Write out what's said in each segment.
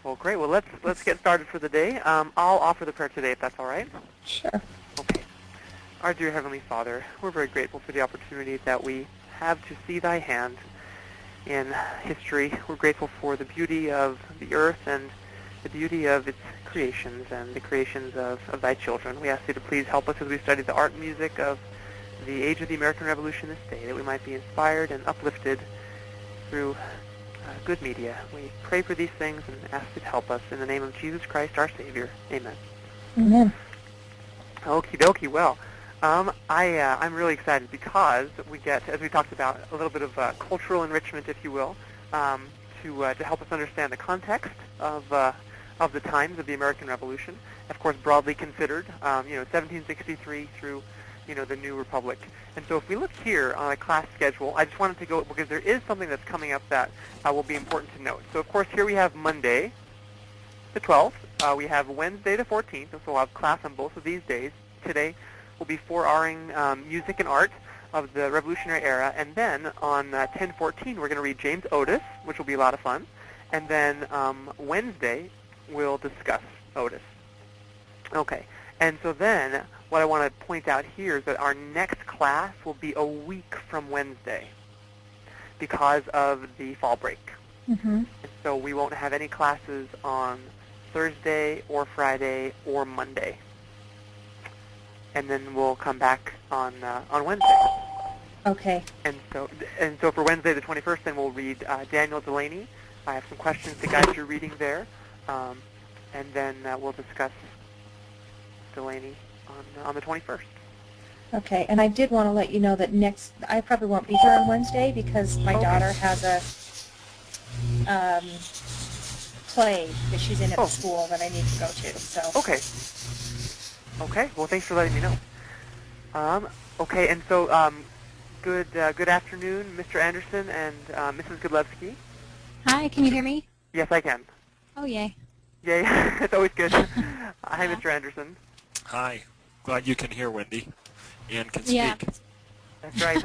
Well, great. Well, let's get started for the day. I'll offer the prayer today, if that's all right. Sure. Okay. Our dear Heavenly Father, we're very grateful for the opportunity that we have to see Thy hand in history. We're grateful for the beauty of the earth and the beauty of its creations and the creations of Thy children. We ask Thee to please help us as we study the art and music of the age of the American Revolution this day, that we might be inspired and uplifted through good media. We pray for these things and ask Thee to help us. In the name of Jesus Christ, our Savior. Amen. Amen. Okie dokie. Well, I'm really excited because we get, as we talked about, a little bit of cultural enrichment, if you will, to help us understand the context of the times of the American Revolution. Of course, broadly considered, 1763 through, the new republic. And so if we look here on a class schedule, I just wanted to go, because there is something that's coming up that will be important to note. So of course here we have Monday, the 12th. We have Wednesday, the 14th, so we'll have class on both of these days. Today will be 4Ring music and art of the Revolutionary era. And then on 10/14, we're going to read James Otis, which will be a lot of fun. And then Wednesday, we'll discuss Otis. Okay. And so then what I want to point out here is that our next class will be a week from Wednesday because of the fall break. Mm-hmm. And so we won't have any classes on Thursday or Friday or Monday. And then we'll come back on Wednesday. Okay. And so for Wednesday the 21st, then we'll read Daniel Delaney. I have some questions to guide your reading there. And then we'll discuss Delaney on the 21st. Okay, and I did want to let you know that I probably won't be here on Wednesday because my daughter has a play that she's in at the school that I need to go to. So. Okay. Okay. Well, thanks for letting me know. Okay, and so good afternoon, Mr. Anderson and Mrs. Godlewski. Hi, can you hear me? Yes, I can. Oh, yay. Yay. It's always good. Hi, Mr. Anderson. Hi. Glad you can hear Wendy and can Yeah. speak. That's right.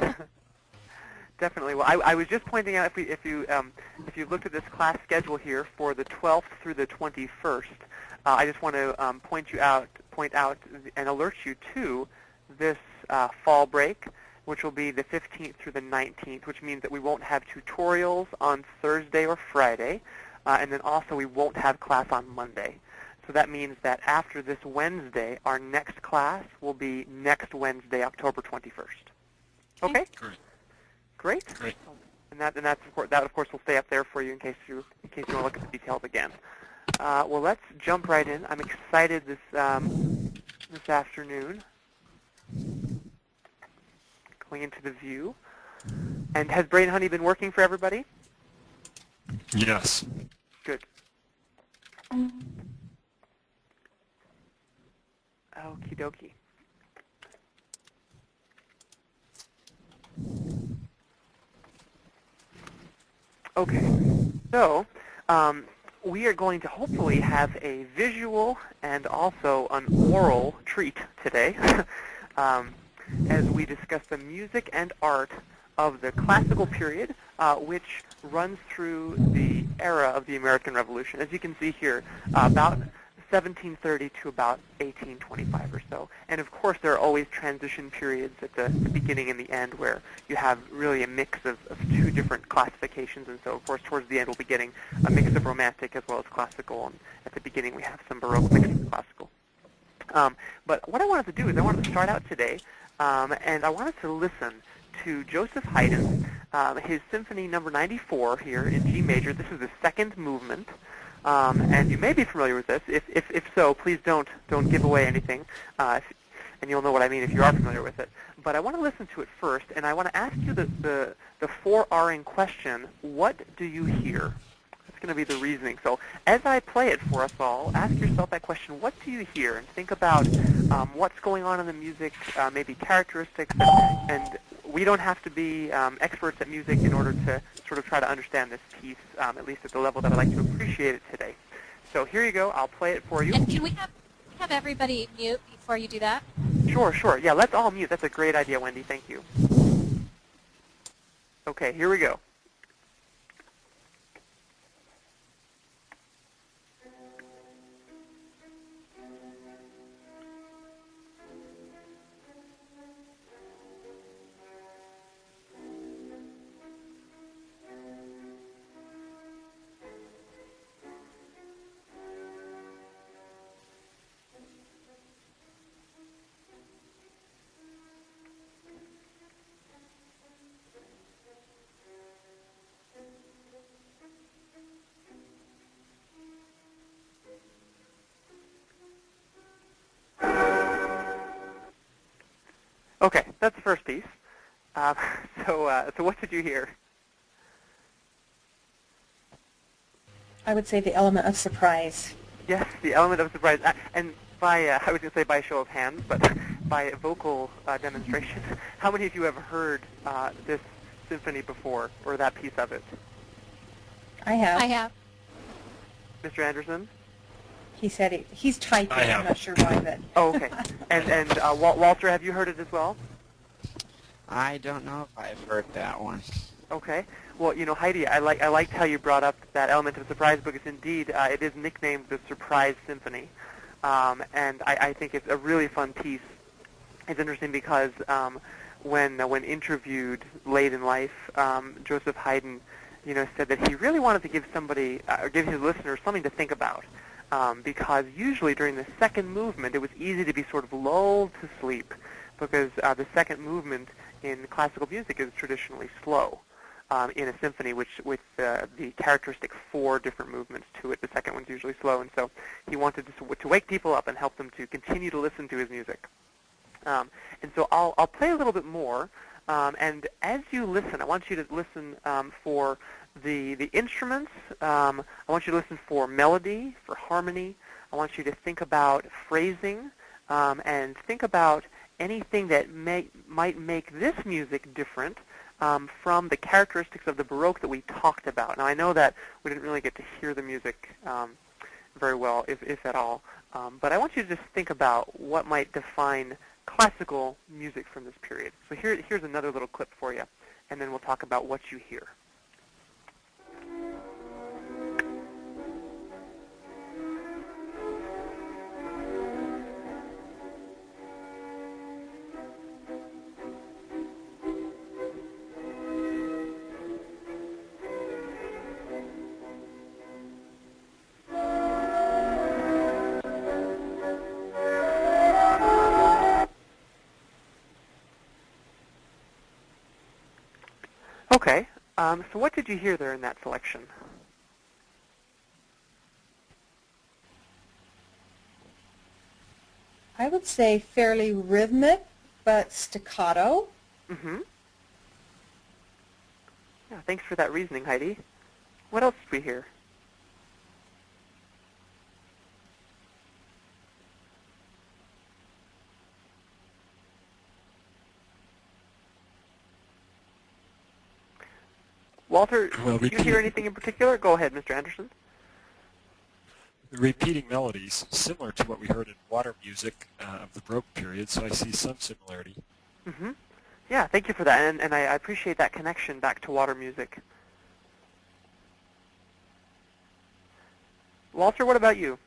Definitely. Well, I was just pointing out if you looked at this class schedule here for the 12th through the 21st, I just want to point out and alert you to this fall break, which will be the 15th through the 19th, which means that we won't have tutorials on Thursday or Friday, and then also we won't have class on Monday. So that means that after this Wednesday, our next class will be next Wednesday, October 21st. Okay? Great. Great. And that of course will stay up there for you in case you want to look at the details again. Well, let's jump right in. I'm excited this afternoon. Going into the view. And has Brain Honey been working for everybody? Yes. Good. Okie dokie. Okay, so we are going to hopefully have a visual and also an oral treat today as we discuss the music and art of the classical period, which runs through the era of the American Revolution. As you can see here, about 1730 to about 1825 or so. And of course, there are always transition periods at the beginning and the end where you have really a mix of two different classifications. And so, of course, towards the end, we'll be getting a mix of romantic as well as classical. And at the beginning, we have some Baroque mixed with classical. But what I wanted to do is I wanted to start out today, and I wanted to listen to Joseph Haydn, his Symphony Number 94 here in G major. This is the second movement. And you may be familiar with this. If so, please don't give away anything, and you'll know what I mean if you are familiar with it. But I want to listen to it first, and I want to ask you the 4Ring question, what do you hear? That's going to be the reasoning. So as I play it for us all, ask yourself that question, what do you hear? And think about what's going on in the music, maybe characteristics, and we don't have to be experts at music in order to sort of try to understand this piece, at least at the level that I'd like to appreciate it today. So here you go. I'll play it for you. And can we have everybody mute before you do that? Sure. Yeah, let's all mute. That's a great idea, Wendy. Thank you. Okay, here we go. Okay, that's the first piece. So what did you hear? I would say the element of surprise. Yes, the element of surprise, and by I was going to say by show of hands, but by vocal demonstration. How many of you have heard this symphony before, or that piece of it? I have. I have. Mr. Anderson? He said he's typing. I have. I'm not sure why, but. Oh, okay. And Walter, have you heard it as well? I don't know if I've heard that one. Okay. Well, Heidi, I liked how you brought up that element of surprise because indeed it is nicknamed the Surprise Symphony, and I think it's a really fun piece. It's interesting because when interviewed late in life, Joseph Haydn, said that he really wanted to give give his listeners something to think about, because usually during the second movement it was easy to be sort of lulled to sleep, because the second movement in classical music is traditionally slow. In a symphony, with the characteristic 4 different movements to it. The second one's usually slow, and so he wanted to wake people up and help them to continue to listen to his music. And so I'll play a little bit more, and as you listen, I want you to listen for the instruments. I want you to listen for melody, for harmony. I want you to think about phrasing, and think about anything that might make this music different from the characteristics of the Baroque that we talked about. Now, I know that we didn't really get to hear the music very well, if at all, but I want you to just think about what might define classical music from this period. So here's another little clip for you, and then we'll talk about what you hear. Okay, so what did you hear there in that selection? I would say fairly rhythmic, but staccato. Mm-hmm. Yeah, thanks for that reasoning, Heidi. What else did we hear? Walter, Well, did you hear anything in particular? Go ahead, Mr. Anderson. Repeating melodies, similar to what we heard in water music of the Baroque period, so I see some similarity. Mm-hmm. Yeah, thank you for that, and I appreciate that connection back to water music. Walter, what about you?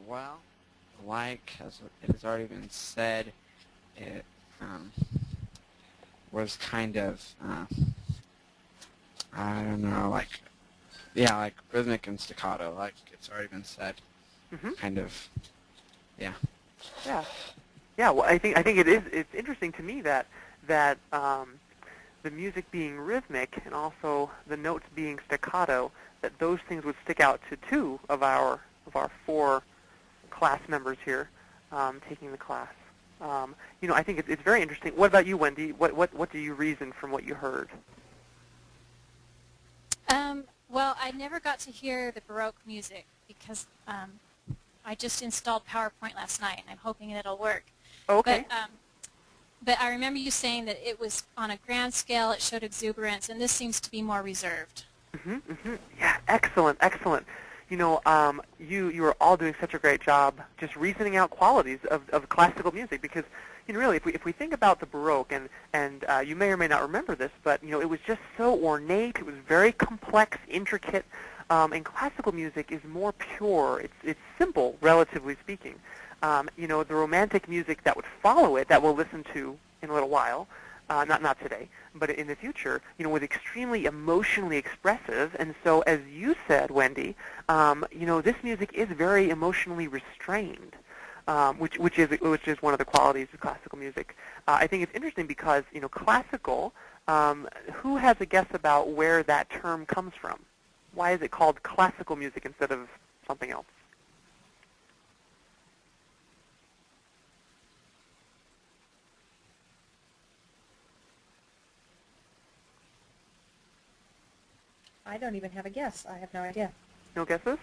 Well, like as it has already been said, it was kind of, I don't know, like rhythmic and staccato, like it's already been said. Mm-hmm. Kind of, yeah. Yeah, yeah. Well, I think it's interesting to me that the music being rhythmic and also the notes being staccato, that those things would stick out to 2 of our 4 class members here taking the class. I think it's very interesting. What about you, Wendy? What do you reason from what you heard? Well, I never got to hear the Baroque music because I just installed PowerPoint last night, and I'm hoping it'll work. Oh, okay. But I remember you saying that it was on a grand scale, it showed exuberance, and this seems to be more reserved. Mm-hmm, mm-hmm. Yeah, excellent, excellent. You are all doing such a great job just reasoning out qualities of classical music, because really if we think about the Baroque, and you may or may not remember this, but it was just so ornate, it was very complex, intricate, and classical music is more pure. It's simple, relatively speaking. The romantic music that would follow it, that we'll listen to in a little while, not today, but in the future, was extremely emotionally expressive. And so, as you said, Wendy, this music is very emotionally restrained, which is one of the qualities of classical music. I think it's interesting because classical. Who has a guess about where that term comes from? Why is it called classical music instead of something else? I don't even have a guess. I have no idea. No guesses?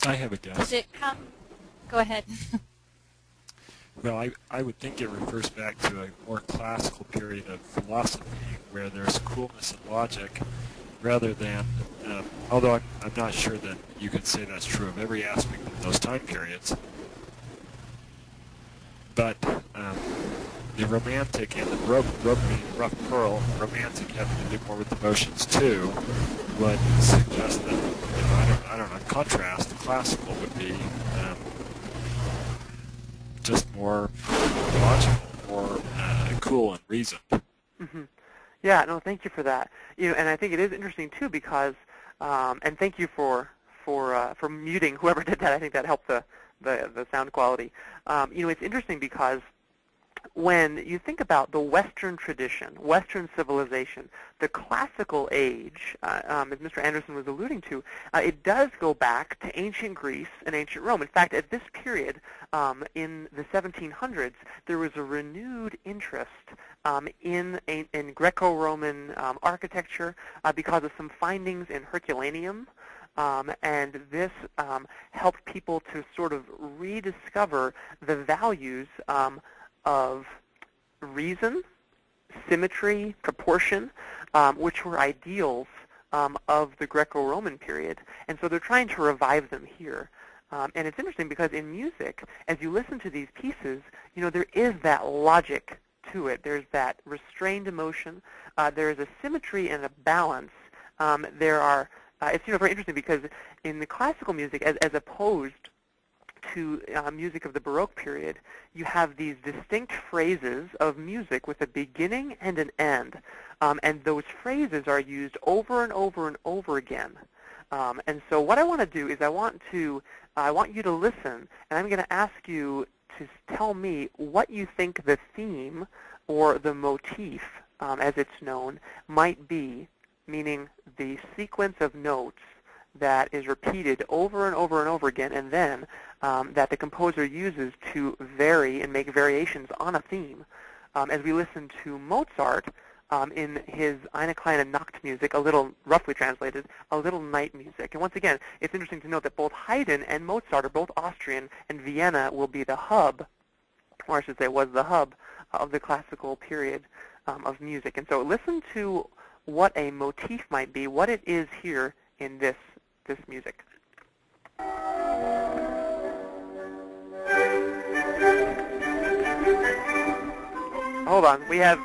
I have a guess. Does it come? Go ahead. Well, I would think it refers back to a more classical period of philosophy where there's coolness and logic rather than, although I'm not sure that you can say that's true of every aspect of those time periods. But the romantic and the Baroque meaning rough pearl, romantic having to do more with emotions too, would suggest that, I don't know, in contrast, the classical would be just more logical, more cool and reasoned. Mm-hmm. Yeah, no, thank you for that. And I think it is interesting too because, and thank you for muting whoever did that. I think that helped the sound quality. It's interesting because when you think about the Western tradition, Western civilization, the classical age, as Mr. Anderson was alluding to, it does go back to ancient Greece and ancient Rome. In fact, at this period, in the 1700s, there was a renewed interest in Greco-Roman architecture because of some findings in Herculaneum. And this helped people to sort of rediscover the values of reason, symmetry, proportion, which were ideals of the Greco-Roman period. And so they're trying to revive them here. And it's interesting because in music, as you listen to these pieces, there is that logic to it. There's that restrained emotion. There is a symmetry and a balance. It's very interesting because in the classical music, as opposed to music of the Baroque period, you have these distinct phrases of music with a beginning and an end, and those phrases are used over and over and over again. And so what I want to do is I want you to listen, and I'm going to ask you to tell me what you think the theme or the motif, as it's known, might be, meaning the sequence of notes that is repeated over and over and over again, and then that the composer uses to vary and make variations on a theme. As we listen to Mozart in his Eine kleine Nachtmusik, a little, roughly translated, a little night music. And once again, it's interesting to note that both Haydn and Mozart are both Austrian, and Vienna will be the hub, or I should say was the hub, of the classical period of music. And so listen to what a motif might be, what it is here in this music. Hold on, we have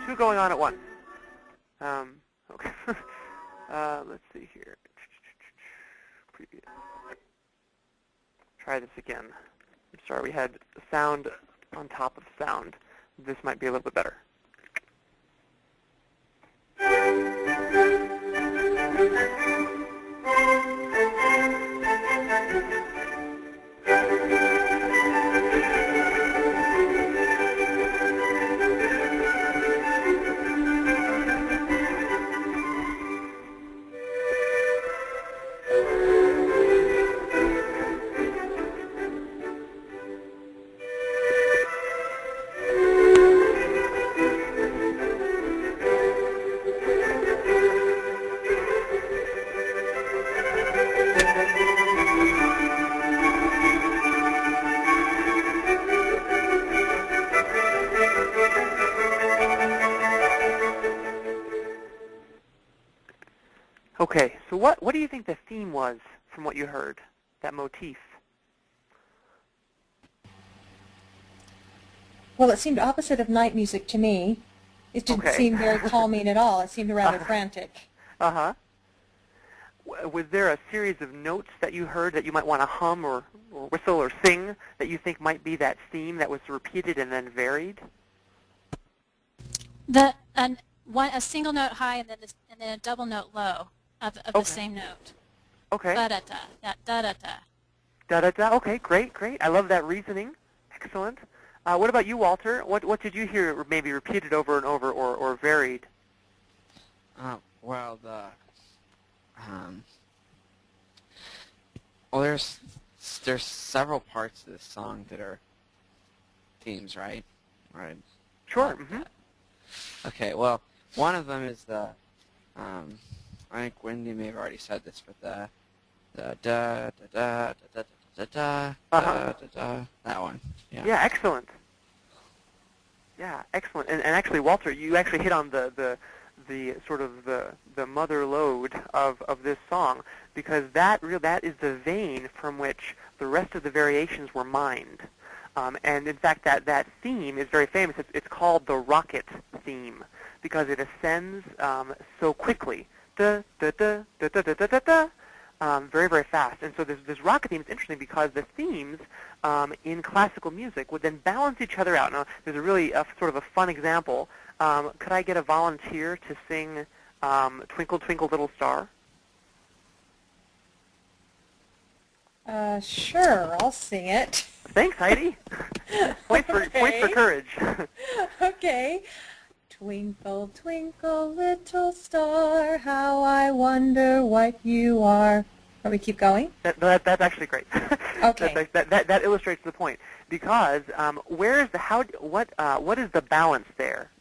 two going on at once. Okay. Let's see here. Try this again. I'm sorry, we had sound on top of sound. This might be a little bit better. Okay, so what do you think the theme was from what you heard, that motif? Well, it seemed opposite of night music to me. It didn't seem very calming at all. It seemed rather frantic. Uh-huh. Was there a series of notes that you heard that you might want to hum or whistle or sing that you think might be that theme that was repeated and then varied? A single note high and then a double note low of the same note. Okay. Da-da-da, da-da-da. Da-da-da. Okay, great. I love that reasoning. Excellent. What about you, Walter? What did you hear maybe repeated over and over or varied? Well, there's several parts of this song that are themes, right? Right. Sure. Mm-hmm. Okay. Well, one of them is I think Wendy may have already said this, but the da da da da da da da da, that one. Yeah. Yeah, excellent. Yeah, excellent. And actually, Walter, you actually hit on the sort of the mother lode of this song, because that is the vein from which the rest of the variations were mined. And in fact, that theme is very famous. It's called the rocket theme because it ascends so quickly, da da da da da da da da, very very fast. And so this rocket theme is interesting because the themes in classical music would then balance each other out. Now, there's a really sort of a fun example. Could I get a volunteer to sing "Twinkle Twinkle Little Star"? Sure, I'll sing it. Thanks, Heidi. Points for courage. Okay. Twinkle, twinkle, little star, how I wonder what you are. Want me to keep going? That's actually great. Okay. That illustrates the point because what is the balance there?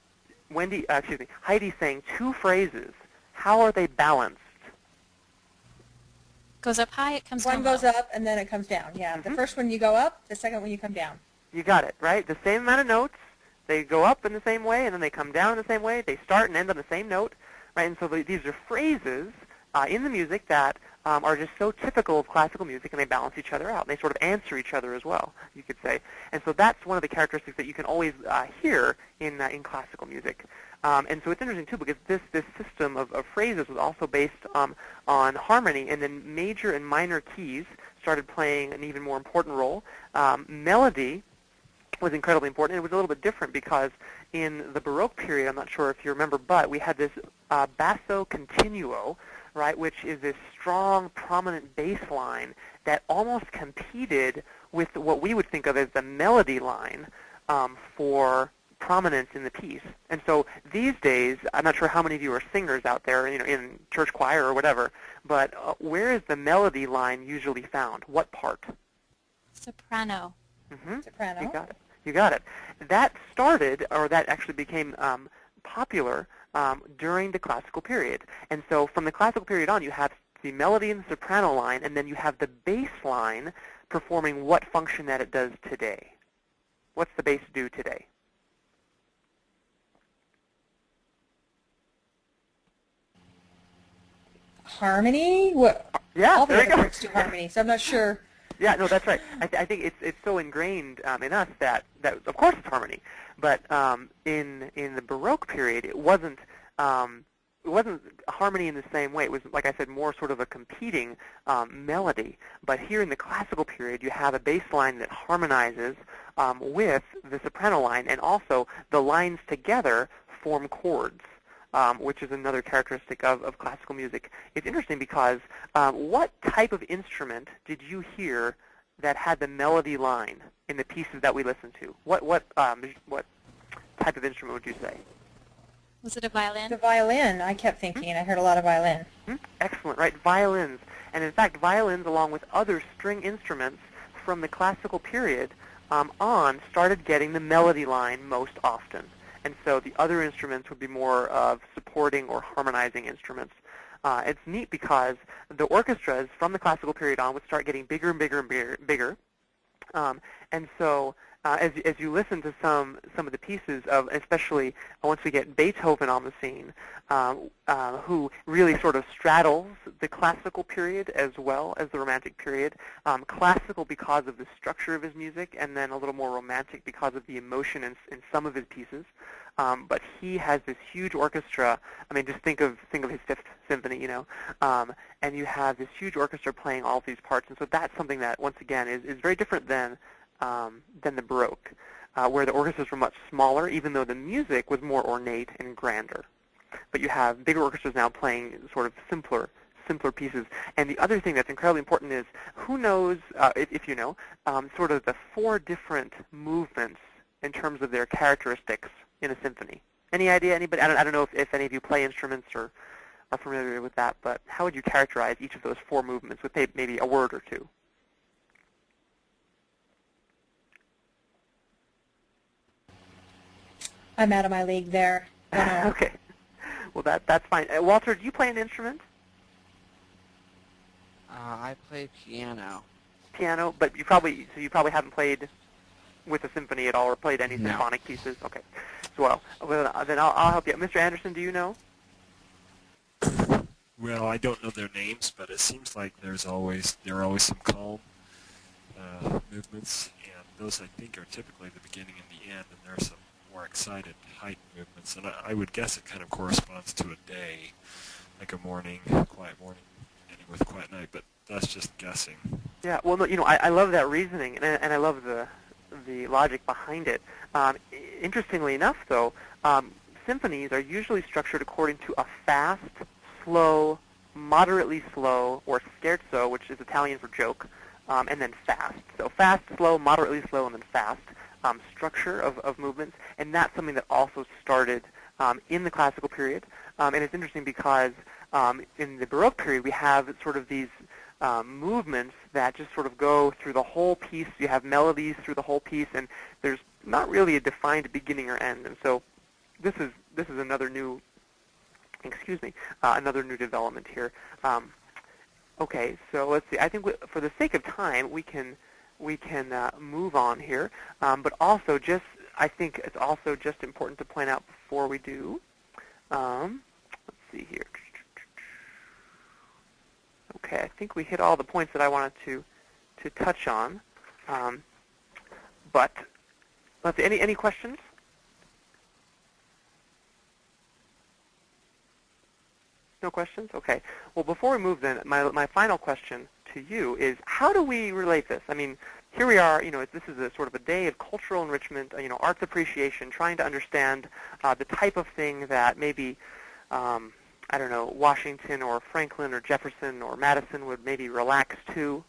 Heidi's saying two phrases. How are they balanced? Goes up high, it comes down One goes low. up and then it comes down. Yeah, the first one you go up, the second one you come down. You got it, right? The same amount of notes. They go up in the same way, and then they come down in the same way. They start and end on the same note, right? And so these are phrases in the music that are just so typical of classical music, and they balance each other out. They sort of answer each other as well, you could say. And so that's one of the characteristics that you can always hear in classical music. And so it's interesting, too, because this system of phrases was also based on harmony, and then major and minor keys started playing an even more important role. Melody was incredibly important. It was a little bit different because in the Baroque period, I'm not sure if you remember, but we had this basso continuo, right, which is this strong, prominent bass line that almost competed with what we would think of as the melody line for prominence in the piece. And so these days, I'm not sure how many of you are singers out there, in church choir or whatever, but where is the melody line usually found? What part? Soprano. Mm-hmm. Soprano. You got it. That started, or that actually became popular during the classical period. And so from the classical period on, you have the melody and the soprano line, and then you have the bass line performing what function that it does today. What's the bass do today? Harmony? What? Yeah, all the there you other go. words do harmony, so I'm not sure. Yeah, no, that's right. I think it's so ingrained in us that of course it's harmony, but in the Baroque period it wasn't harmony in the same way. It was, like I said, more sort of a competing melody. But here in the classical period, you have a bass line that harmonizes with the soprano line, and also the lines together form chords. Which is another characteristic of classical music. It's interesting because what type of instrument did you hear that had the melody line in the pieces that we listened to? What type of instrument would you say? Was it a violin? The violin, I kept thinking. I heard a lot of violin. Excellent, right? Violins. And in fact, violins, along with other string instruments from the classical period on, started getting the melody line most often. And so the other instruments would be more of supporting or harmonizing instruments. It's neat because the orchestras from the classical period on would start getting bigger and bigger and bigger. And so as you listen to some of the pieces of, especially once we get Beethoven on the scene, who really sort of straddles the classical period as well as the Romantic period. Classical because of the structure of his music, and then a little more romantic because of the emotion in some of his pieces. But he has this huge orchestra. I mean, just think of his Fifth Symphony, and you have this huge orchestra playing all of these parts. And so that's something that, once again, is very different than the Baroque, where the orchestras were much smaller, even though the music was more ornate and grander. But you have bigger orchestras now playing sort of simpler pieces. And the other thing that's incredibly important is, who knows, if you know, sort of the four different movements in terms of their characteristics in a symphony? Any idea? Anybody? I don't know if any of you play instruments or are familiar with that, but how would you characterize each of those four movements with maybe a word or two? I'm out of my league there. Okay. Well, that's fine. Walter, do you play an instrument? I play piano. Piano, but you probably haven't played with a symphony at all, or played any No. symphonic pieces. Okay. So then I'll help you. Mr. Anderson, do you know? Well, I don't know their names, but it seems like there are always some calm movements, and those I think are typically the beginning and the end, and there are some more excited, heightened movements, and I would guess it kind of corresponds to a day, like a morning, quiet morning, ending with a quiet night, but that's just guessing. Yeah. Well, no, I love that reasoning, and I love the logic behind it. Interestingly enough, though, symphonies are usually structured according to a fast, slow, moderately slow, or scherzo, which is Italian for joke, and then fast. So fast, slow, moderately slow, and then fast structure of movements, and that's something that also started in the classical period. And it's interesting because in the Baroque period we have sort of these movements that just sort of go through the whole piece. You have melodies through the whole piece, and there's not really a defined beginning or end. And so this is another new, another new development here. Okay, so let's see. I think for the sake of time, we can move on here. But also, I think it's also just important to point out before we do. Let's see here. Okay, I think we hit all the points that I wanted to touch on. But let's see. Any questions? No questions? Okay. Well, before we move then, my final question to you is, how do we relate this? I mean, here we are, this is a sort of a day of cultural enrichment, arts appreciation, trying to understand the type of thing that maybe, I don't know, Washington or Franklin or Jefferson or Madison would maybe relax to.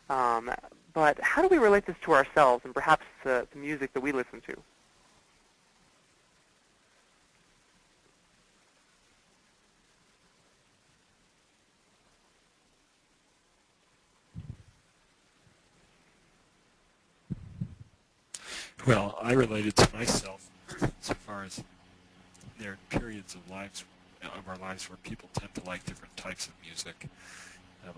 But how do we relate this to ourselves and perhaps the music that we listen to? Well, I related to myself so far as there are periods of our lives where people tend to like different types of music.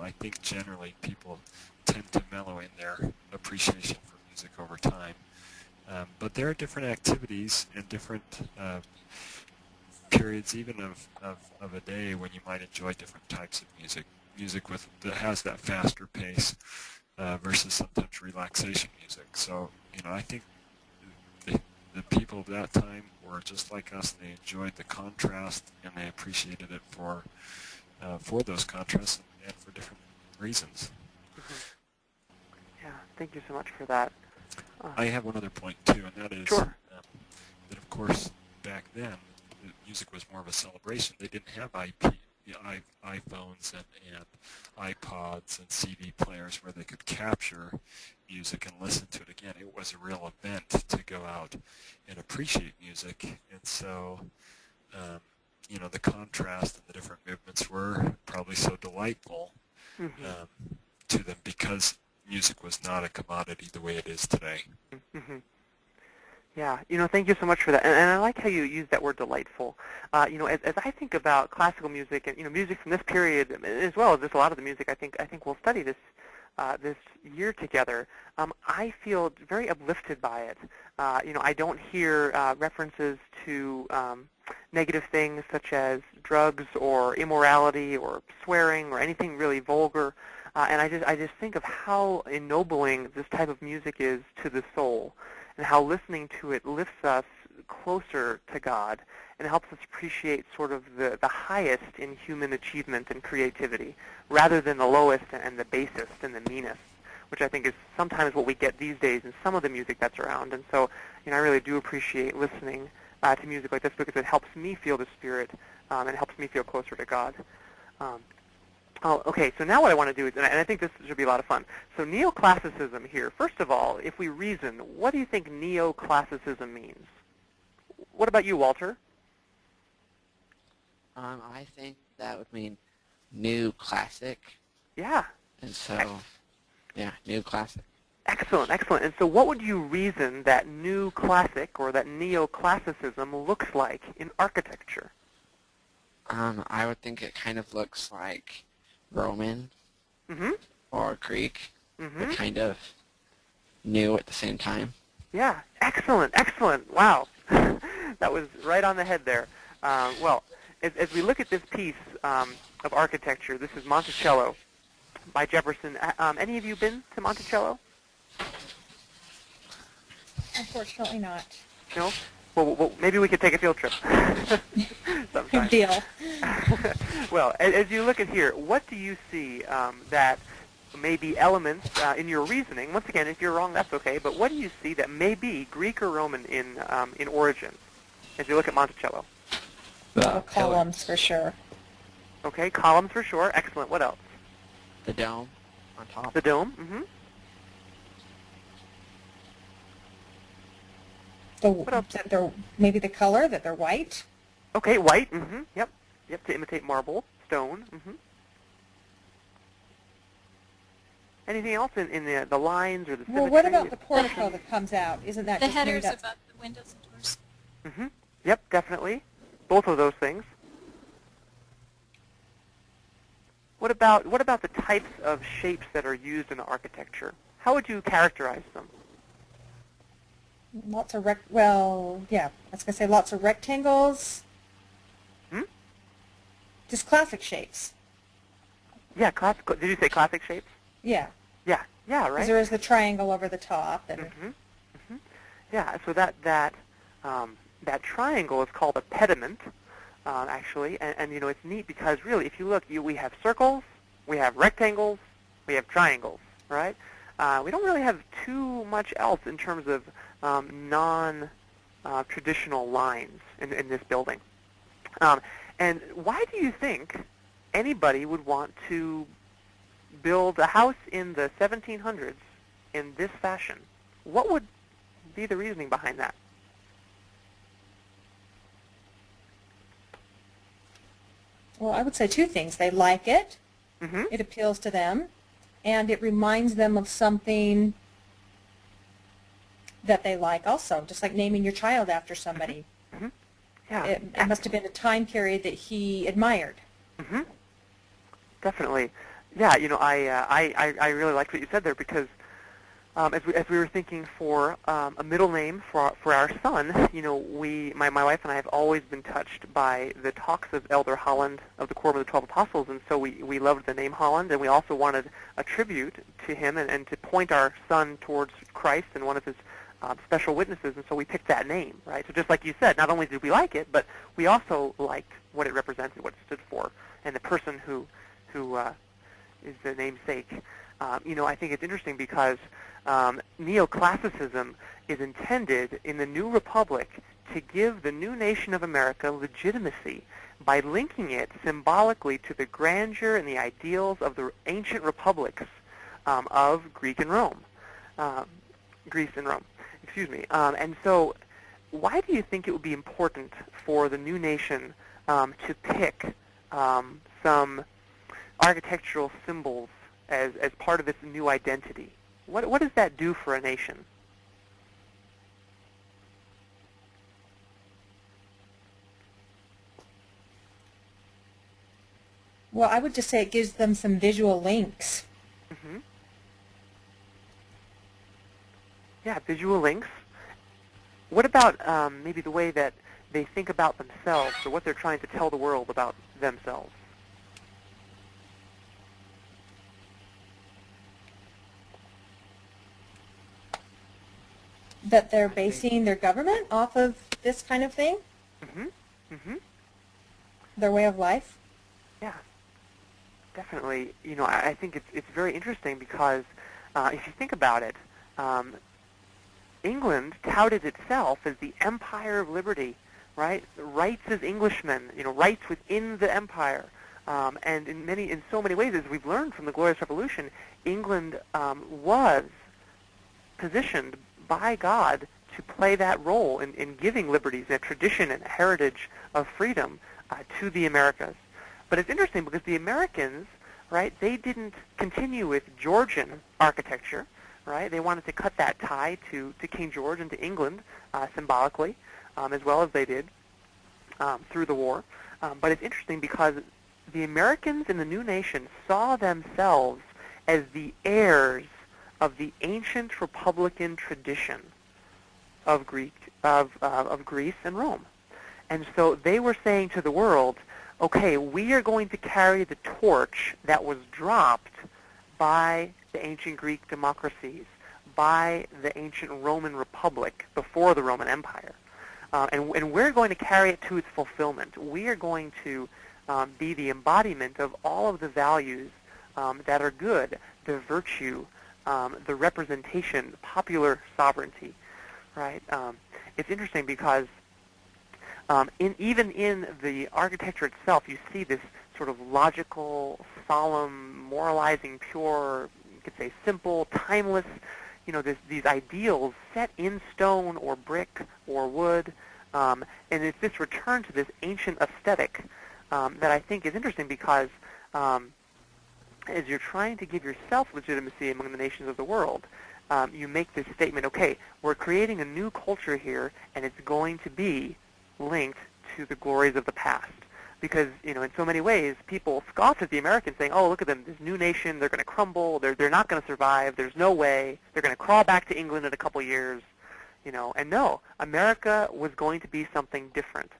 I think generally people tend to mellow in their appreciation for music over time. But there are different activities and different periods even of a day when you might enjoy different types of music. Music that has that faster pace versus sometimes relaxation music. So, I think the people of that time were just like us. They enjoyed the contrast, and they appreciated it for those contrasts and for different reasons. Mm-hmm. Yeah, thank you so much for that. I have one other point, too, and that is sure. That, of course, back then, the music was more of a celebration. They didn't have iPhones and iPods and CD players where they could capture music and listen to it again. It was a real event to go out and appreciate music, and so the contrast and the different movements were probably so delightful to them because music was not a commodity the way it is today. Mm-hmm. Yeah, thank you so much for that. And I like how you use that word delightful. As I think about classical music and music from this period, as well as just a lot of the music I think we'll study this year together, I feel very uplifted by it. I don't hear references to negative things such as drugs or immorality or swearing or anything really vulgar. And I just think of how ennobling this type of music is to the soul, and how listening to it lifts us closer to God and helps us appreciate sort of the highest in human achievement and creativity, rather than the lowest and the basest and the meanest, which I think is sometimes what we get these days in some of the music that's around. And so, I really do appreciate listening to music like this because it helps me feel the Spirit and it helps me feel closer to God. Okay, so now what I want to do is, and I think this should be a lot of fun, so Neoclassicism here. First of all, if we reason, what do you think Neoclassicism means? What about you, Walter? I think that would mean new classic. Yeah. And so, yeah, new classic. Excellent, excellent. And so what would you reason that new classic or that Neoclassicism looks like in architecture? I would think it kind of looks like Roman. Mm-hmm. or Greek, Mm-hmm. but kind of new at the same time. Yeah, excellent, excellent. Wow. That was right on the head there. Well, as we look at this piece of architecture, this is Monticello by Jefferson. Any of you been to Monticello? Unfortunately not. No? Well, maybe we could take a field trip sometime. Good deal. Well, as you look at here, what do you see that may be elements in your reasoning? Once again, if you're wrong, that's okay. But what do you see that may be Greek or Roman in origin as you look at Monticello? The columns for sure. Okay, columns for sure. Excellent. What else? The dome on top. The dome. Mm-hmm. What else? That they're maybe the color, that they're white. Okay, white. Mm-hmm. Yep. Yep. To imitate marble, stone. Mm-hmm. Anything else in the lines or the symmetry? Well, what about the portico that comes out? Isn't that The just made headers up? above the windows and doors. Mm-hmm. Yep, definitely. Both of those things. What about the types of shapes that are used in the architecture? How would you characterize them? Lots of well, yeah, I was going to say lots of rectangles. Hmm? Just classic shapes. Yeah, classical. Did you say classic shapes? Yeah. Yeah, yeah, right. Because there is the triangle over the top. And Mm-hmm. Mm-hmm. Yeah, so that triangle is called a pediment, actually, and you know it's neat because really, if you look, we have circles, we have rectangles, we have triangles, right? We don't really have too much else in terms of non-traditional lines in this building. And why do you think anybody would want to build a house in the 1700s in this fashion? What would be the reasoning behind that? well, I would say two things. They like it. Mm-hmm. It appeals to them, and it reminds them of something that they like also, just like naming your child after somebody. Mm-hmm. Yeah. It must have been a time period that he admired. Mm-hmm. Definitely. Yeah, you know, I really liked what you said there because as we were thinking for a middle name for our son, you know, my wife and I have always been touched by the talks of Elder Holland of the Quorum of the 12 Apostles, and so we loved the name Holland, and we also wanted a tribute to him and to point our son towards Christ and one of his special witnesses, and so we picked that name, right? So just like you said, not only did we like it, but we also liked what it represented, what it stood for, and the person who is the namesake. You know, I think it's interesting because Neoclassicism is intended in the new republic to give the new nation of America legitimacy by linking it symbolically to the grandeur and the ideals of the ancient republics of Greece and Rome. Excuse me. And so why do you think it would be important for the new nation to pick some architectural symbols as part of its new identity? What does that do for a nation? Well, I would just say it gives them some visual links. Mm-hmm. Yeah, visual links. What about maybe the way that they think about themselves or what they're trying to tell the world about themselves? That they're basing their government off of this kind of thing? Mm-hmm. Mm-hmm. Their way of life? Yeah, definitely. You know, I think it's very interesting because if you think about it, England touted itself as the empire of liberty, right? Rights as Englishmen, you know, rights within the empire. And in so many ways, as we've learned from the Glorious Revolution, England was positioned by God to play that role in giving liberties and a tradition and a heritage of freedom to the Americas. But it's interesting because the Americans, right, they didn't continue with Georgian architecture, right? They wanted to cut that tie to King George and to England symbolically, as well as they did through the war. But it's interesting because the Americans in the new nation saw themselves as the heirs of the ancient republican tradition of Greece and Rome. And so they were saying to the world, okay, we are going to carry the torch that was dropped by the ancient Greek democracies, by the ancient Roman Republic before the Roman Empire. And we're going to carry it to its fulfillment. We are going to be the embodiment of all of the values that are good, the virtue, the representation, popular sovereignty, right? It's interesting because even in the architecture itself, you see this sort of logical, solemn, moralizing, pure, you could say simple, timeless, these ideals set in stone or brick or wood. And it's this return to this ancient aesthetic that I think is interesting because as you're trying to give yourself legitimacy among the nations of the world, you make this statement, okay, we're creating a new culture here, and it's going to be linked to the glories of the past. Because, in so many ways, people scoffed at the Americans saying, oh, look at them, this new nation, they're going to crumble, they're not going to survive, there's no way, they're going to crawl back to England in a couple years, And no, America was going to be something different,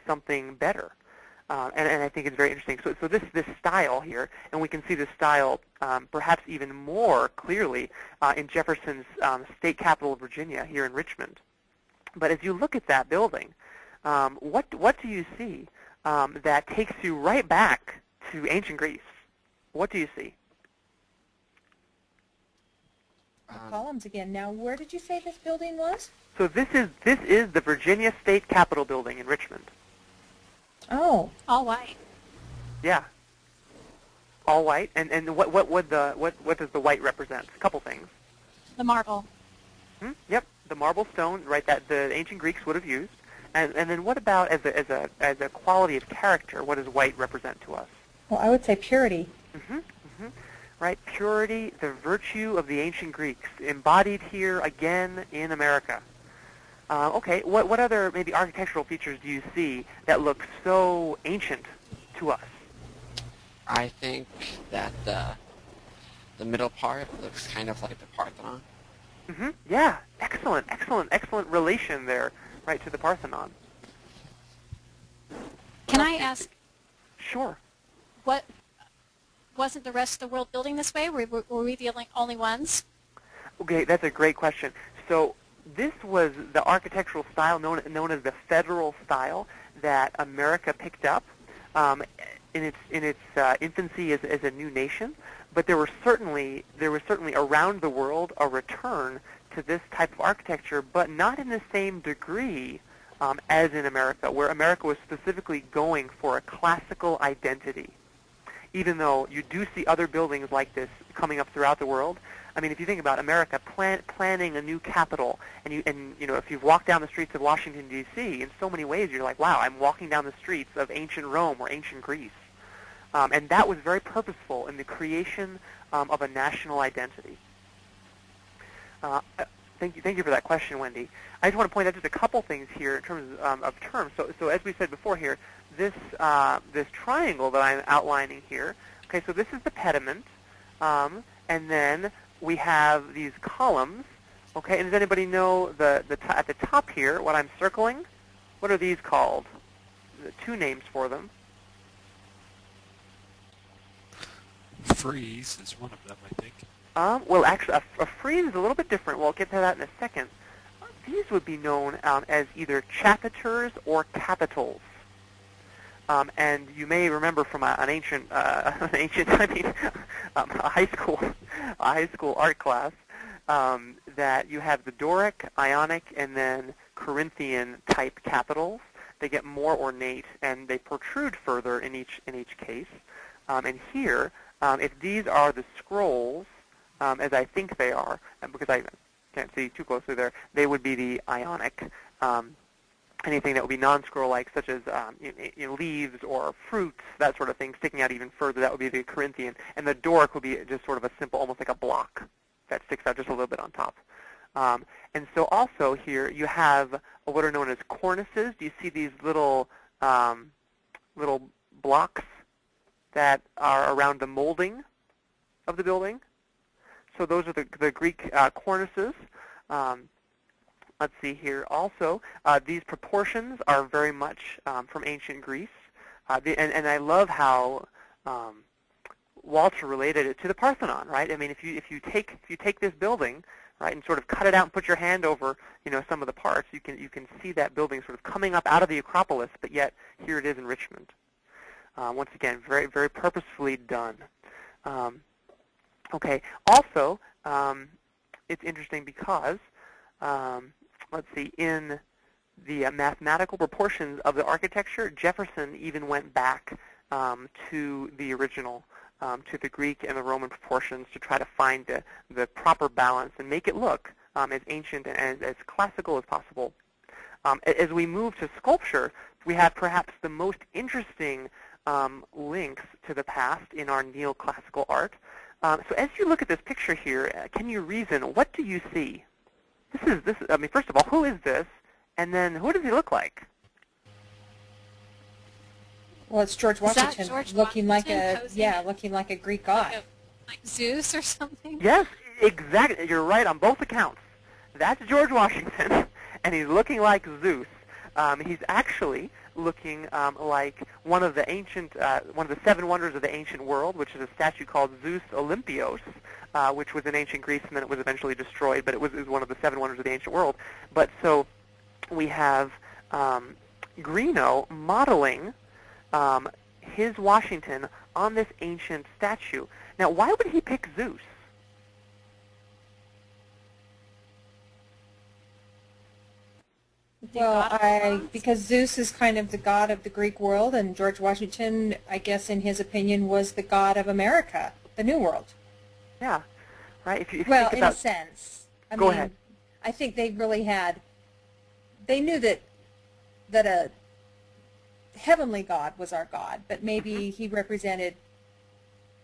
something better. And I think it's very interesting. So this style here, and we can see this style perhaps even more clearly in Jefferson's state capital of Virginia here in Richmond. But as you look at that building, what do you see that takes you right back to ancient Greece? What do you see? The columns again. Now, where did you say this building was? So this is the Virginia State Capitol building in Richmond. Oh, All white. Yeah. All white. And what does the white represent? A couple things. The marble. Yep, the marble stone, right? That the ancient Greeks would have used. And then what about as a quality of character? What does white represent to us? well, I would say purity. Right, purity, the virtue of the ancient Greeks, embodied here again in America. Okay, what other maybe architectural features do you see that look so ancient to us? I think that the middle part looks kind of like the Parthenon. Yeah, excellent relation there, right, to the Parthenon. Can I ask, Sure. what wasn't the rest of the world building this way? Were we the only ones? Okay, that's a great question. So this was the architectural style known as the federal style that America picked up in its infancy as a new nation. But there was certainly around the world a return to this type of architecture, but not in the same degree as in America, where America was specifically going for a classical identity. Even though you do see other buildings like this coming up throughout the world. I mean, if you think about America planning a new capital, and if you've walked down the streets of Washington, D.C., in so many ways you're like, wow, I'm walking down the streets of ancient Rome or ancient Greece. And that was very purposeful in the creation of a national identity. Thank you for that question, Wendy. I just want to point out just a couple things here in terms of terms. So as we said before here, this triangle that I'm outlining here. Okay, so this is the pediment, and then we have these columns. Okay, and does anybody know at the top here what I'm circling? What are these called? The two names for them. Frieze is one of them, I think. Well, actually, a frieze is a little bit different. We'll get to that in a second. These would be known as either chapiters or capitals. And you may remember from an ancient, a high school art class, that you have the Doric, Ionic, and then Corinthian type capitals. They get more ornate and they protrude further in each case. And here, if these are the scrolls, as I think they are, because I can't see too closely there, they would be the Ionic. Anything that would be non-scroll-like, such as leaves or fruits, that sort of thing, sticking out even further, that would be the Corinthian. And the Doric would be just sort of a simple, almost like a block that sticks out just a little bit on top. And so also here you have what are known as cornices. Do you see these little blocks that are around the molding of the building. So those are the Greek cornices. Let's see here. Also, these proportions are very much from ancient Greece. And I love how Walter related it to the Parthenon, right? I mean, if you take this building, right, and sort of cut it out and put your hand over, some of the parts, you can see that building sort of coming up out of the Acropolis, but yet here it is in Richmond. Once again, very, very purposefully done. Okay. Also, it's interesting because, let's see, in the mathematical proportions of the architecture, Jefferson even went back to the original, to the Greek and the Roman proportions to try to find the proper balance and make it look as ancient and as classical as possible. As we move to sculpture, we have perhaps the most interesting links to the past in our neoclassical art. So as you look at this picture here, can you reason, what do you see? I mean, first of all, who is this? And then who does he look like? Well, it's George Washington, looking like a Greek god. Like Zeus or something? Yes, exactly. You're right on both accounts. That's George Washington, and he's looking like Zeus. He's actually looking like one of the seven wonders of the ancient world, which is a statue called Zeus Olympios, which was in ancient Greece, and then it was eventually destroyed, but it was one of the seven wonders of the ancient world. But so we have Greenough modeling his Washington on this ancient statue. Now, why would he pick Zeus? Well, because Zeus is kind of the god of the Greek world, and George Washington, I guess, in his opinion, was the god of America, the New World. Yeah, right. If you well, think in about, a sense. Go ahead. I think they really had. They knew that a heavenly god was our god, but maybe he represented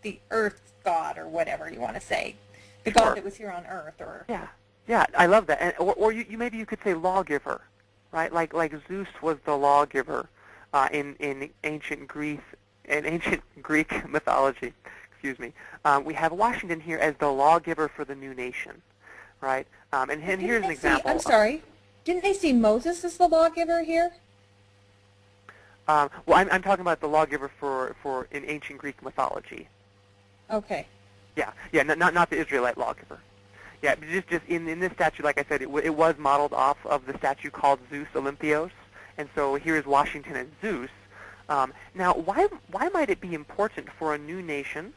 the earth god, or whatever you want to say, the Sure. god that was here on earth, or Yeah, I love that. And, or you maybe you could say lawgiver, right? Like Zeus was the lawgiver in ancient Greece, in ancient Greek mythology. Excuse me. We have Washington here as the lawgiver for the new nation, right? And here's an example. I'm sorry. Didn't they see Moses as the lawgiver here? Well, I'm talking about the lawgiver for in ancient Greek mythology. Okay. Yeah, not the Israelite lawgiver. Yeah, just in this statue, like I said, it was modeled off of the statue called Zeus Olympios, and so here is Washington as Zeus. Now, why might it be important for a new nation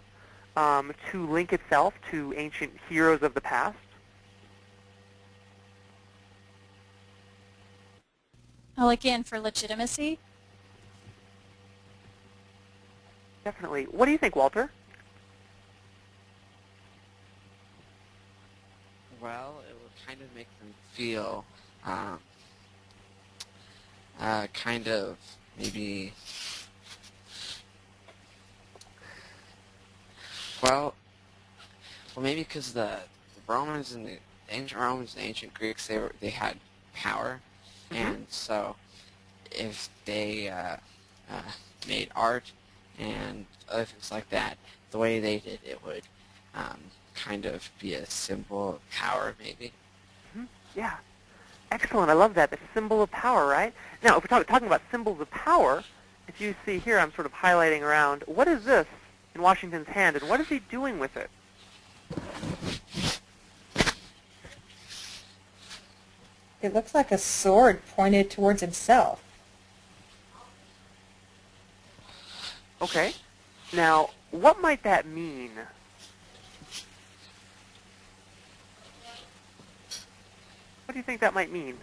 to link itself to ancient heroes of the past? Well, again, for legitimacy. Definitely. What do you think, Walter? Well, it would kind of make them feel kind of maybe, well maybe because the Romans and the ancient Romans and ancient Greeks, they had power, and so if they made art and other things like that, the way they did it would kind of be a symbol of power, maybe. Yeah. Excellent. I love that. The symbol of power, right? Now, if we're talking about symbols of power, if you see here, I'm sort of highlighting around, what is this in Washington's hand, and what is he doing with it? It looks like a sword pointed towards himself. Okay. Now, what might that mean? What do you think that might mean?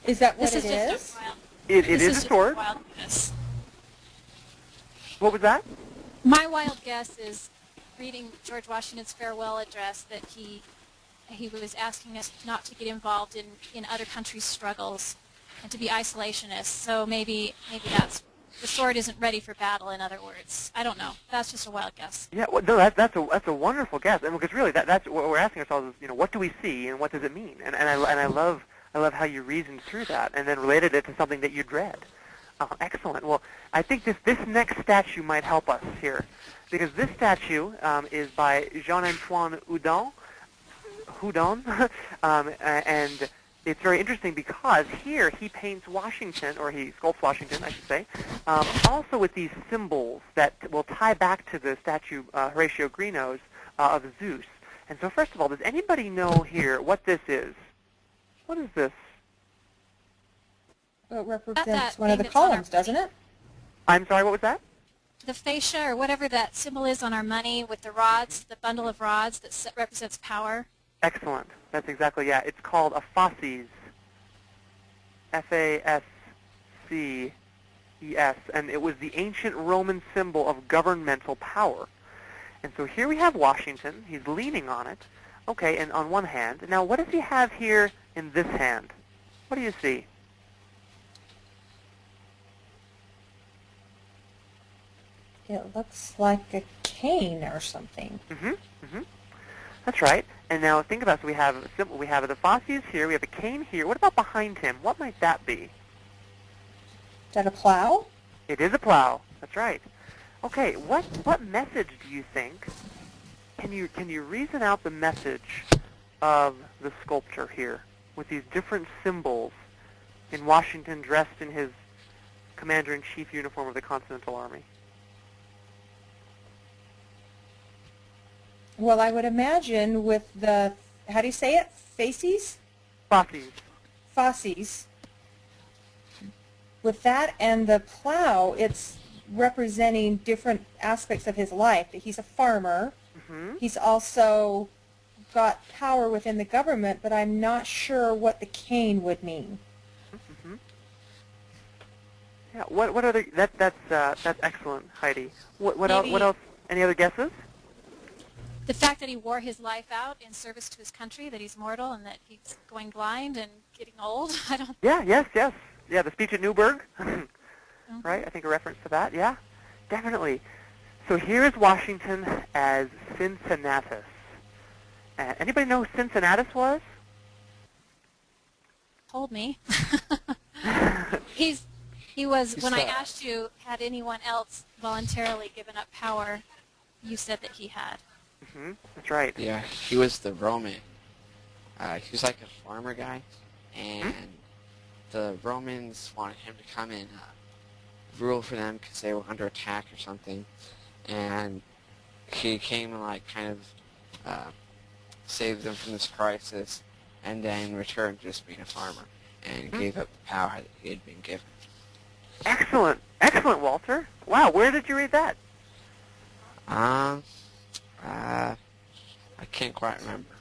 Is that what This it is is? just a wild, It this is a just sword. wild guess. What was that? My wild guess is, reading George Washington's farewell address, that he was asking us not to get involved in other countries' struggles and to be isolationists. So maybe that's the sword isn't ready for battle. In other words, I don't know. That's just a wild guess. Yeah, well, no, that's a wonderful guess, and because really that's what we're asking ourselves is, what do we see and what does it mean? And I love how you reasoned through that and then related it to something that you'd read. Oh, excellent. Well, I think this next statue might help us here, because this statue is by Jean-Antoine Houdon, and it's very interesting because here he paints Washington, or he sculpts Washington, I should say, also with these symbols that will tie back to the statue Horatio Greenough's of Zeus. And so first of all, does anybody know here what this is? What is this? Well, it represents that one of the thing that's on our columns, doesn't it? I'm sorry, what was that? The fascia, or whatever that symbol is on our money with the rods, the bundle of rods that represents power. Excellent. That's exactly, yeah. It's called a fasces. F-A-S-C-E-S. And it was the ancient Roman symbol of governmental power. And so here we have Washington. He's leaning on it. Okay, and on one hand. Now, what does he have here in this hand? What do you see? It looks like a cane or something. That's right. And now think about it. So we have the fasces here. We have a cane here. What about behind him? What might that be? Is that a plow? It is a plow. That's right. Okay. What message do you think? Can you reason out the message of the sculpture here with these different symbols in Washington dressed in his commander-in-chief uniform of the Continental Army? Well, I would imagine with the, how do you say it? Fasces? Fasces. Fasces. With that and the plow, it's representing different aspects of his life. He's a farmer. He's also got power within the government, but I'm not sure what the cane would mean. Yeah. What other? That's excellent, Heidi. What else? Maybe- What else? Any other guesses? The fact that he wore his life out in service to his country, that he's mortal and that he's going blind and getting old. I don't. Yeah. Yes. Yeah. The speech at Newburgh. Right. I think a reference to that. Yeah. Definitely. So here is Washington as Cincinnatus. Anybody know who Cincinnatus was? Told me. He was, when I asked you, had anyone else voluntarily given up power, you said that he had. That's right. Yeah, he was the Roman. He was like a farmer guy, and the Romans wanted him to come and rule for them because they were under attack or something. And he came and like kind of saved them from this crisis, and then returned to just being a farmer and gave up the power that he had been given. Excellent, Walter. Wow, where did you read that? I can't quite remember.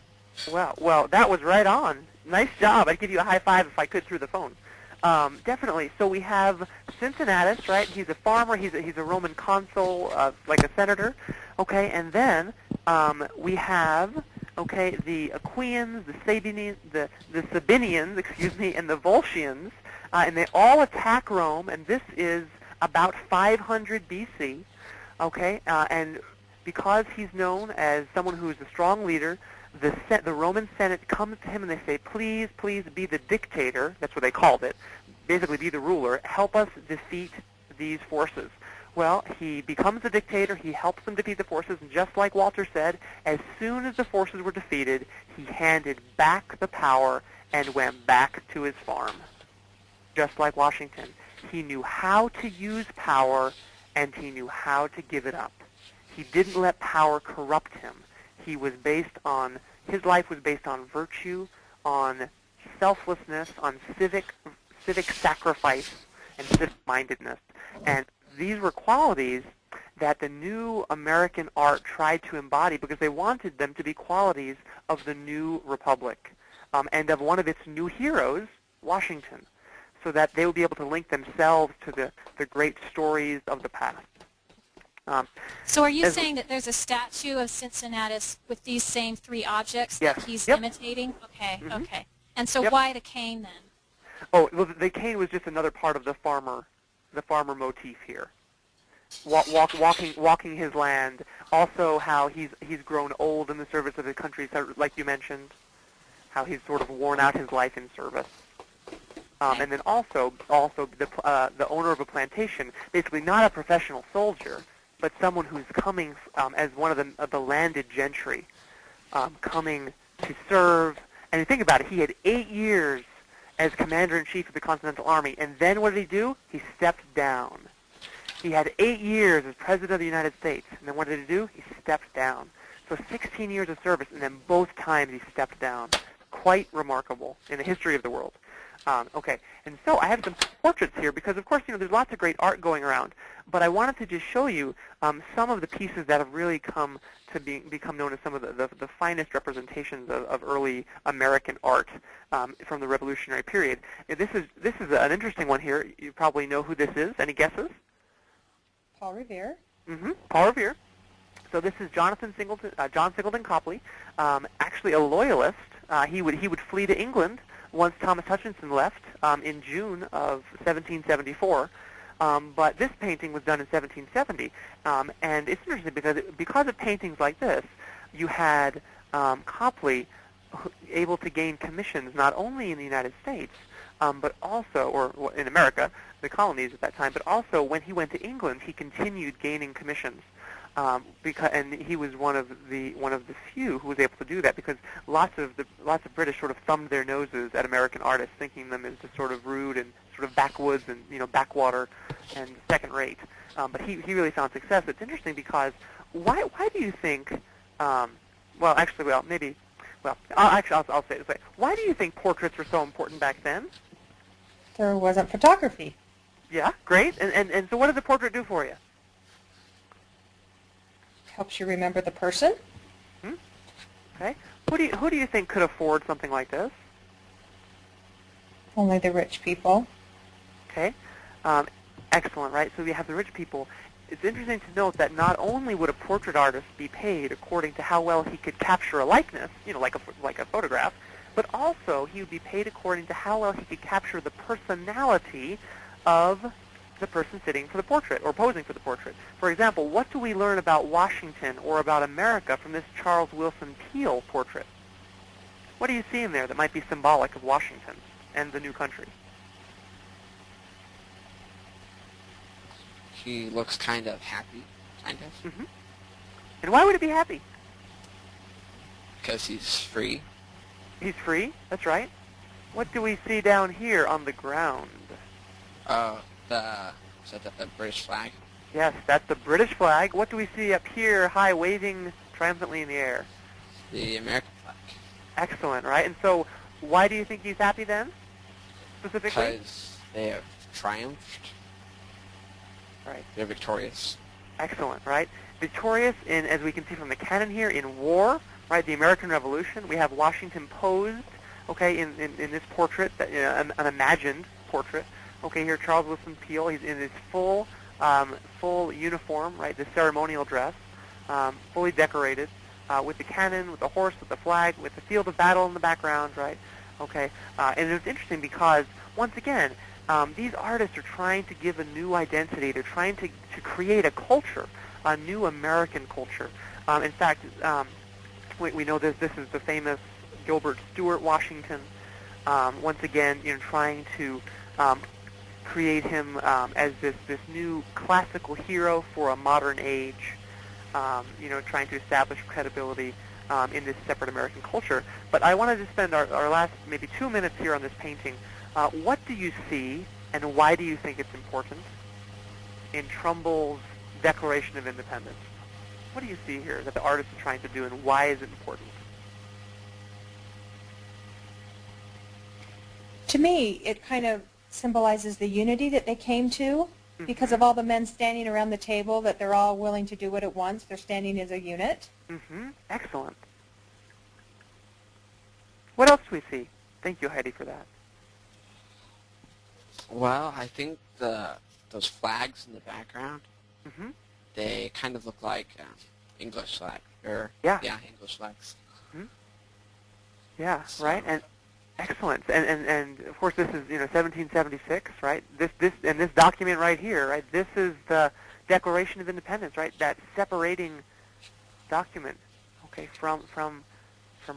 Well, that was right on. Nice job. I'd give you a high five if I could through the phone. Definitely. So we have Cincinnatus, right? He's a farmer. He's a Roman consul, like a senator. Okay, and then we have the Achaeans, the Sabinians, the Sabinians, and the Volscians, and they all attack Rome. And this is about 500 BC. Okay, and because he's known as someone who is a strong leader, the Roman Senate comes to him and they say, please be the dictator. That's what they called it. Basically, be the ruler. Help us defeat these forces. Well, he becomes the dictator. He helps them defeat the forces. And just like Walter said, as soon as the forces were defeated, he handed back the power and went back to his farm. Just like Washington. He knew how to use power and he knew how to give it up. He didn't let power corrupt him. His life was based on virtue, on selflessness, on civic sacrifice, and civic-mindedness. And these were qualities that the new American art tried to embody because they wanted them to be qualities of the new republic and of one of its new heroes, Washington, so that they would be able to link themselves to the great stories of the past. So are you saying that there's a statue of Cincinnatus with these same three objects that he's imitating? Okay, okay. And so why the cane then? Oh, well, the cane was just another part of the farmer motif here. Walking his land. Also, how he's grown old in the service of his country, like you mentioned. How he's sort of worn out his life in service. Okay. And then also the owner of a plantation, basically not a professional soldier, but someone who's coming as one of the landed gentry, coming to serve. And you think about it, he had 8 years as commander-in-chief of the Continental Army, and then what did he do? He stepped down. He had 8 years as President of the United States, and then what did he do? He stepped down. So 16 years of service, and then both times he stepped down. Quite remarkable in the history of the world. Okay, and so I have some portraits here because, of course, there's lots of great art going around, but I wanted to just show you some of the pieces that have really come to become known as some of the finest representations of early American art from the Revolutionary period. And this is an interesting one here. You probably know who this is. Any guesses? Paul Revere. Paul Revere. So this is John Singleton Copley, actually a loyalist. He would flee to England once Thomas Hutchinson left in June of 1774. But this painting was done in 1770, and it's interesting because of paintings like this, you had Copley able to gain commissions not only in the United States, but also, or in America, the colonies at that time, but also when he went to England, he continued gaining commissions. And he was one of the few who was able to do that because lots of British sort of thumbed their noses at American artists, thinking them as just sort of rude and sort of backwoods and backwater and second rate. But he really found success. It's interesting because why do you think? I'll say it this way. Why do you think portraits were so important back then? There wasn't photography. Yeah, great. And so what does a portrait do for you? Helps you remember the person. Okay. Who do you think could afford something like this? Only the rich people. Okay. Excellent, right? So we have the rich people. It's interesting to note that not only would a portrait artist be paid according to how well he could capture a likeness, like a photograph, but also he would be paid according to how well he could capture the personality of the person sitting for the portrait or posing for the portrait. For example, what do we learn about Washington or about America from this Charles Willson Peale portrait? What do you see in there that might be symbolic of Washington and the new country? He looks kind of happy, kind of. And why would he be happy? Because he's free. He's free, that's right. What do we see down here on the ground? Is that the British flag? Yes, that's the British flag. What do we see up here, high, waving triumphantly in the air? The American flag. Excellent, right? And so, why do you think he's happy then, specifically? Because they have triumphed. Right. They're victorious. Excellent, right? Victorious in, as we can see from the canon here, in war, right? The American Revolution. We have Washington posed, okay, in this portrait, an imagined portrait. Okay, here Charles Willson Peale. He's in his full uniform, right? The ceremonial dress, fully decorated, with the cannon, with the horse, with the flag, with the field of battle in the background, right? Okay, and it's interesting because once again, these artists are trying to give a new identity. They're trying to create a culture, a new American culture. In fact, we know this is the famous Gilbert Stuart Washington. Once again, trying to create him as this new classical hero for a modern age, trying to establish credibility in this separate American culture. But I wanted to spend our last maybe 2 minutes here on this painting. What do you see, and why do you think it's important in Trumbull's Declaration of Independence? What do you see here that the artist is trying to do, and why is it important? To me, it kind of symbolizes the unity that they came to because of all the men standing around the table, that they're all willing to do it at once. They're standing as a unit. Excellent. What else do we see? Thank you, Heidi, for that. Well, I think those flags in the background, they kind of look like English flag, English flags. Yeah, so. Right, and excellent. And of course, this is 1776, right? This document right here, right? This is the Declaration of Independence, right? That separating document, okay, from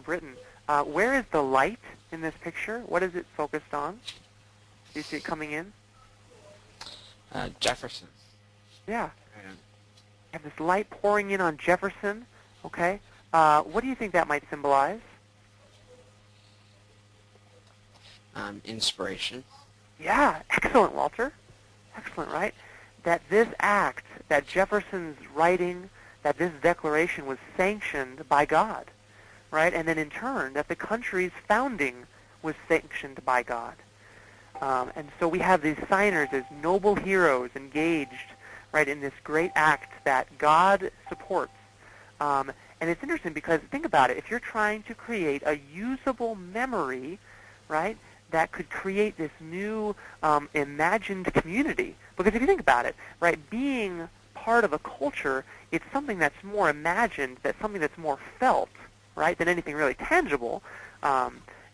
Britain. Where is the light in this picture? What is it focused on? Do you see it coming in? Jefferson. Yeah. And You have this light pouring in on Jefferson. Okay. What do you think that might symbolize? inspiration. Yeah, excellent, Walter. Excellent, right? That this act, that Jefferson's writing, that this declaration was sanctioned by God, right? And then in turn, that the country's founding was sanctioned by God. And so we have these signers as noble heroes engaged, right, in this great act that God supports. And it's interesting because, think about it, if you're trying to create a usable memory, right, that could create this new imagined community. Because if you think about it, right, being part of a culture, it's something that's more imagined, that's something that's more felt, right, than anything really tangible.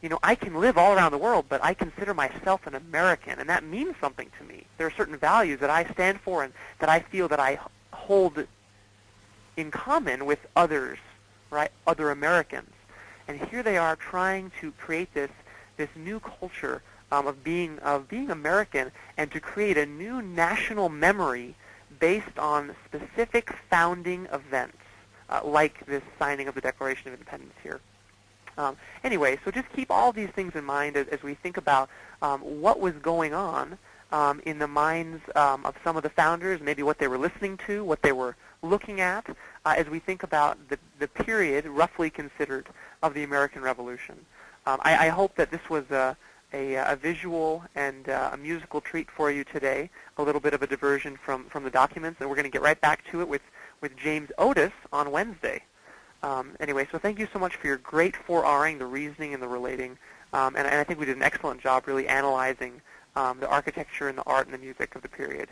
You know, I can live all around the world, but I consider myself an American, and that means something to me. There are certain values that I stand for and that I feel that I hold in common with others, right, other Americans. And here they are trying to create this new culture of being American, and to create a new national memory based on specific founding events, like this signing of the Declaration of Independence here. Anyway, so just keep all these things in mind as we think about what was going on in the minds of some of the founders, maybe what they were listening to, what they were looking at, as we think about the period, roughly considered, of the American Revolution. I hope that this was a visual and a musical treat for you today, a little bit of a diversion from the documents, and we're going to get right back to it with James Otis on Wednesday. Anyway, so thank you so much for your great 4R'ing, the reasoning and the relating, and I think we did an excellent job really analyzing the architecture and the art and the music of the period.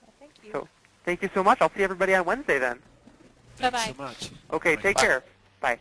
Well, thank you. So thank you so much. I'll see everybody on Wednesday then. Bye-bye. Thanks so much. Okay, Bye. take care. Bye.